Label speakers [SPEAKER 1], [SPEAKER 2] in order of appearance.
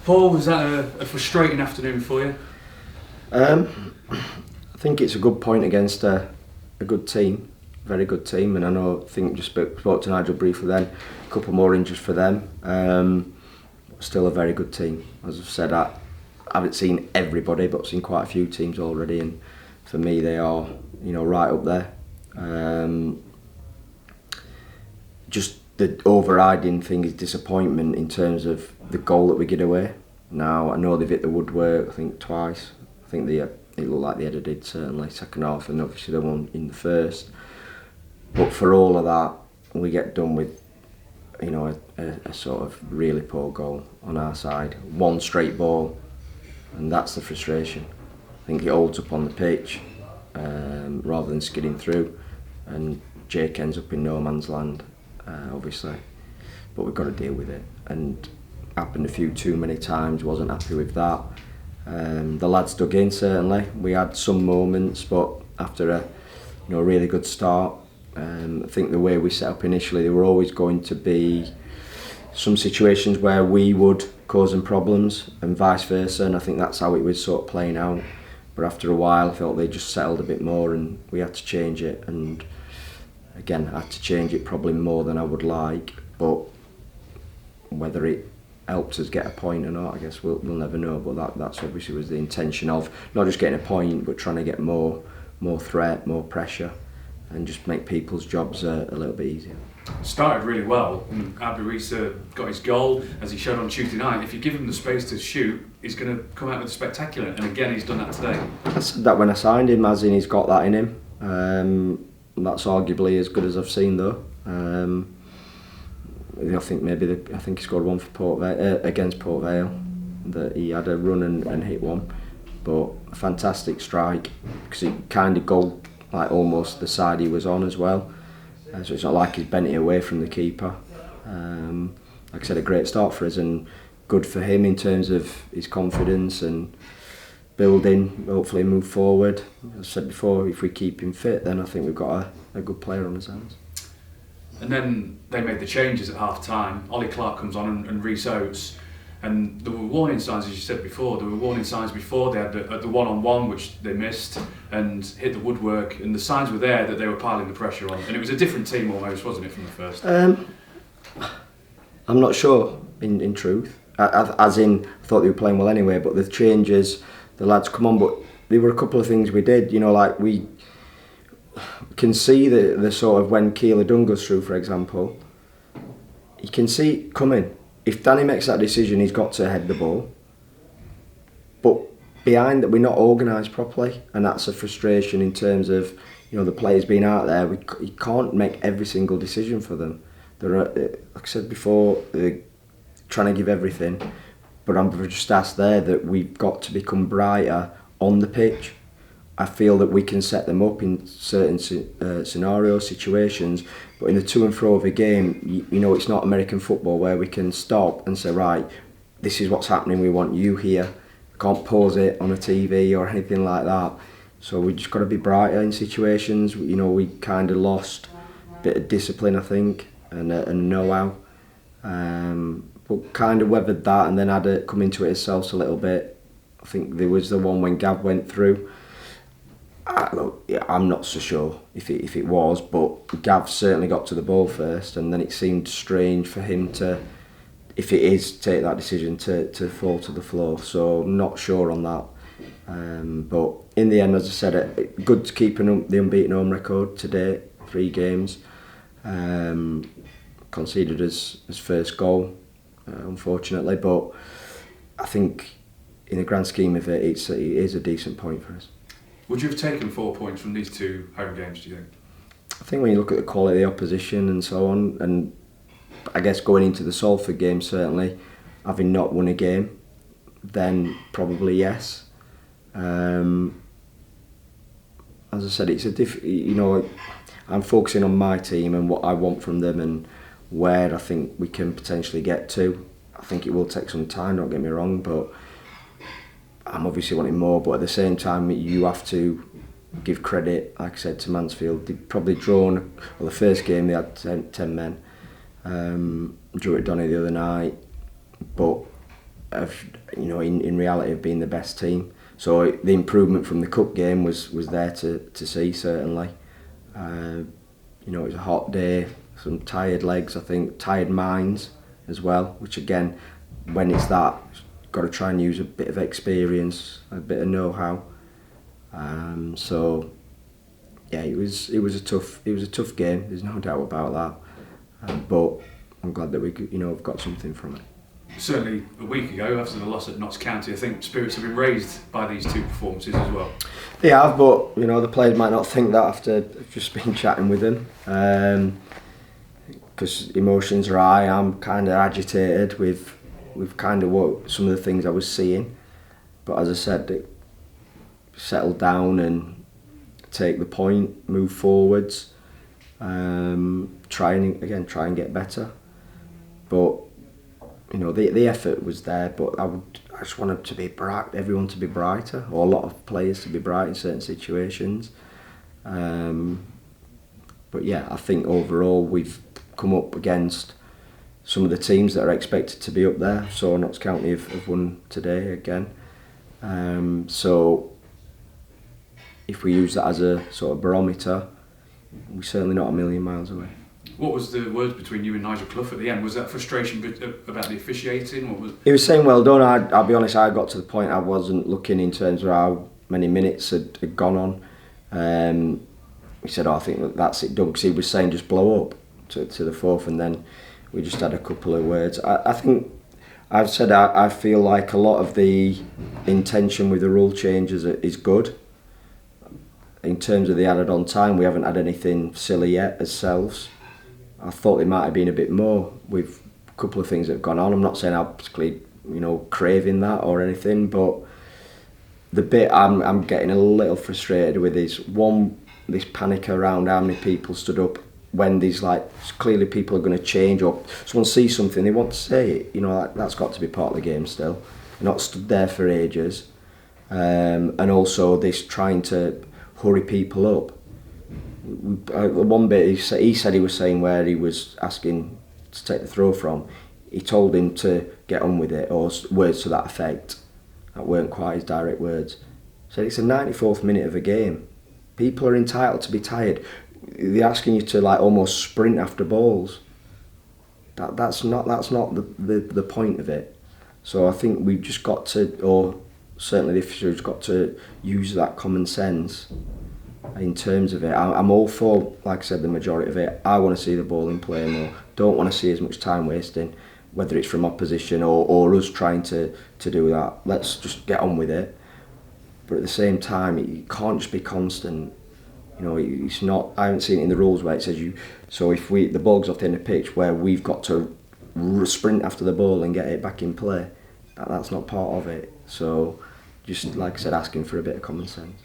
[SPEAKER 1] Paul, was that a frustrating afternoon for you?
[SPEAKER 2] I think it's a good point against a good team, very good team, and I think just spoke to Nigel briefly then, a couple more injuries for them. Still a very good team. As I've said, I haven't seen everybody, but I've seen quite a few teams already, and for me they are, right up there. Just the overriding thing is disappointment in terms of the goal that we get away. Now I know they've hit the woodwork, I think twice. I think it looked like the header did certainly second half, and obviously the one in the first. But for all of that, we get done with, a sort of really poor goal on our side. One straight ball, and that's the frustration. I think it holds up on the pitch rather than skidding through, and Jake ends up in no man's land, obviously. But we've got to deal with it, and happened a few too many times. Wasn't happy with that. The lads dug in certainly. We had some moments, but after a really good start, I think the way we set up initially, there were always going to be some situations where we would cause them problems and vice versa, and I think that's how it was sort of playing out. But after a while I felt they just settled a bit more and we had to change it, and again I had to change it probably more than I would like, but whether it helps us get a point or not, I guess we'll never know. But that's obviously was the intention of not just getting a point, but trying to get more threat, more pressure, and just make people's jobs a little bit easier.
[SPEAKER 1] Started really well, and Abirisa got his goal, as he showed on Tuesday night. If you give him the space to shoot, he's going to come out with a spectacular, and again he's done that today.
[SPEAKER 2] I said that when I signed him, as in he's got that in him. That's arguably as good as I've seen though. I think he scored one for against Port Vale, that he had a run and hit one, but a fantastic strike because it kind of go like almost the side he was on as well, so it's not like he's bent it away from the keeper. Like I said, a great start for us and good for him in terms of his confidence and building, hopefully move forward. As I said before, if we keep him fit, then I think we've got a good player on his hands.
[SPEAKER 1] And then they made the changes at half time. Ollie Clark comes on and Rhys Oates, and there were warning signs, as you said before. There were warning signs before. They had the one-on-one, which they missed and hit the woodwork, and the signs were there that they were piling the pressure on, and it was a different team almost, wasn't it, from the first?
[SPEAKER 2] I'm not sure in truth, as in I thought they were playing well anyway, but the changes, the lads come on, but there were a couple of things we did, like we can see the sort of when Keeler Dunn goes through, for example, you can see it coming. If Danny makes that decision, he's got to head the ball. But behind that, we're not organised properly, and that's a frustration in terms of the players being out there. You can't make every single decision for them. They're, like I said before, they're trying to give everything, but I'm just asked there that we've got to become brighter on the pitch. I feel that we can set them up in certain scenarios, situations, but in the to and fro of a game, it's not American football where we can stop and say, right, this is what's happening, we want you here. We can't pause it on a TV or anything like that. So we just got to be brighter in situations. We kind of lost a bit of discipline, I think, and know-how. But kind of weathered that and then had to come into it ourselves a little bit. I think there was the one when Gav went through. I'm not so sure if it was, but Gav certainly got to the ball first, and then it seemed strange for him to, if it is, take that decision to fall to the floor. So I'm not sure on that. But in the end, as I said, good to keep the unbeaten home record today, 3 games. Conceded his first goal, unfortunately, but I think in the grand scheme of it, it is a decent point for us.
[SPEAKER 1] Would you have taken 4 points from these 2 home games, do you think?
[SPEAKER 2] I think when you look at the quality of the opposition and so on, and I guess going into the Salford game certainly, having not won a game, then probably yes. As I said, it's I'm focusing on my team and what I want from them and where I think we can potentially get to. I think it will take some time, don't get me wrong, but I'm obviously wanting more, but at the same time you have to give credit, like I said, to Mansfield. They'd probably drawn, the first game they had 10 men, drew at Donny the other night, but in reality of being the best team. So the improvement from the cup game was there to see, certainly. It was a hot day, some tired legs, I think, tired minds as well, which again, when it's that, got to try and use a bit of experience, a bit of know-how. So yeah, it was a tough game. There's no doubt about that. But I'm glad that we've got something from it.
[SPEAKER 1] Certainly a week ago, after the loss at Notts County, I think spirits have been raised by these two performances as well.
[SPEAKER 2] They have, but the players might not think that after just been chatting with them. Because emotions are high. I'm kind of agitated with kind of what some of the things I was seeing. But as I said, settle down and take the point, move forwards, try and get better. But the effort was there, but I just wanted to be bright, everyone to be brighter, or a lot of players to be bright in certain situations. But yeah, I think overall we've come up against some of the teams that are expected to be up there. So Notts County have won today again. So if we use that as a sort of barometer, we're certainly not a million miles away.
[SPEAKER 1] What was the words between you and Nigel Clough at the end? Was that frustration about the officiating? What was?
[SPEAKER 2] He was saying well done. I'll be honest, I got to the point I wasn't looking in terms of how many minutes had gone on. He said, I think that's it done, because he was saying just blow up to the fourth, and then we just had a couple of words. I think I've said I feel like a lot of the intention with the rule changes is good. In terms of the added on time, we haven't had anything silly yet ourselves. I thought there might have been a bit more with a couple of things that have gone on. I'm not saying I'm particularly, craving that or anything, but the bit I'm getting a little frustrated with is this panic around how many people stood up when these clearly people are going to change, or someone sees something they want to say it. That's got to be part of the game still. They're not stood there for ages, and also this trying to hurry people up. One bit he said he was saying where he was asking to take the throw from, he told him to get on with it, or words to that effect. That weren't quite his direct words. He said it's the 94th minute of a game. People are entitled to be tired. They're asking you to almost sprint after balls. That's not the point of it. So I think we've just got to, or certainly the officials got to use that common sense in terms of it. I'm all for, like I said, the majority of it. I want to see the ball in play more. Don't want to see as much time wasting, whether it's from opposition or us trying to do that. Let's just get on with it. But at the same time, it can't just be constant. It's not. I haven't seen it in the rules where it says you. So if the ball's off the end of the pitch, where we've got to sprint after the ball and get it back in play, that's not part of it. So just like I said, asking for a bit of common sense.